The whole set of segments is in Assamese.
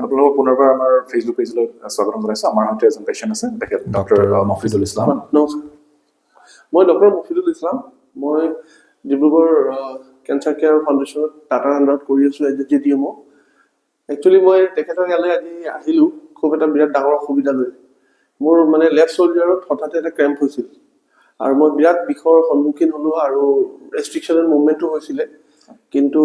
আপোনালোকক পুনৰবাৰ আমাৰ ফেচবুক পেজলৈ স্বাগতম জনাইছোঁ। আমাৰ সৈতে এজন পেচেণ্ট আছে, তেখেত ডক্টৰ মফিদুল ইছলাম। নমস্কাৰ, মই ডক্টৰ মফিদুল ইছলাম। মই ডিব্ৰুগড় কেঞ্চাৰ কেয়াৰ ফাউণ্ডেশ্যনত টাটাৰ আণ্ডাৰত কৰি আছোঁ এজ এ GDMO। একচুৱেলি মই তেখেতৰ ইয়ালৈ আজি আহিলোঁ খুব এটা বিৰাট ডাঙৰ অসুবিধা লৈ। মোৰ মানে লেফ্ট শ্বল্ডাৰত হঠাতে এটা ক্ৰেম্প হৈছিল আৰু মই বিৰাট বিষৰ সন্মুখীন হ'লোঁ আৰু ৰেষ্ট্ৰিকশ্যনেল মুভমেণ্টো হৈছিলে। কিন্তু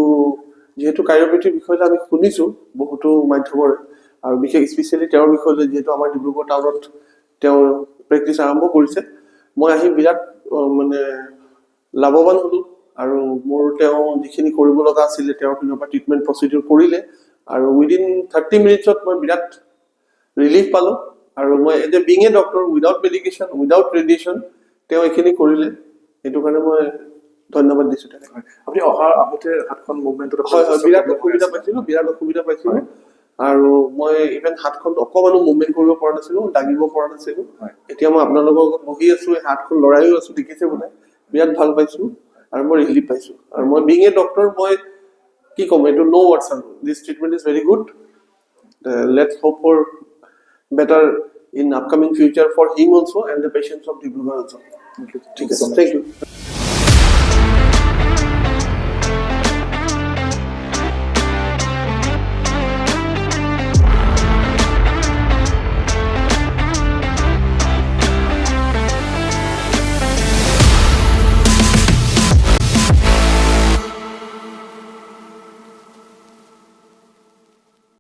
যিহেতু কাইৰোপ্ৰেক্টিৰ বিষয়লৈ আমি শুনিছোঁ বহুতো মাধ্যমৰে, আৰু বিশেষ স্পেচিয়েলি তেওঁৰ বিষয়লৈ, যিহেতু আমাৰ ডিব্ৰুগড় টাউনত তেওঁ প্ৰেক্টিছ আৰম্ভ কৰিছে, মই আহি বিৰাট মানে লাভৱান হ'লোঁ। আৰু মোৰ তেওঁ যিখিনি কৰিব লগা আছিলে তেওঁৰ পিনৰ পৰা ট্ৰিটমেণ্ট প্ৰচিডিউৰ কৰিলে আৰু উইদিন 30 মিনিটছত মই বিৰাট ৰিলিফ পালোঁ। আৰু মই as a being a doctor without medication, without radiation তেওঁ এইখিনি কৰিলে, সেইটো কাৰণে মই ধন্যবাদ দিছোঁ তেখেতক। আপুনি অহাৰ আগতে হাতখন মুভমেণ্টত হয় হয় বিৰাট অসুবিধা পাইছিলোঁ আৰু মই ইভেন হাতখন অকণমানো মুভমেণ্ট কৰিব পৰা নাছিলোঁ, দাঙিব পৰা নাছিলোঁ। এতিয়া মই আপোনালোকৰ লগত বহি আছোঁ, হাতখন লৰাইও আছোঁ, দেখিছে বোলে, বিৰাট ভাল পাইছোঁ আৰু মই ৰিলিফ পাইছোঁ। আৰু মই বিং এ ডক্টৰ, মই কি ক'ম, এইটো ন' ৱৰ্ডছ আৰু this treatment is very good. Let's hope for better in upcoming future for him also and the patients of Dibrugarh also. Thank you. Thank you.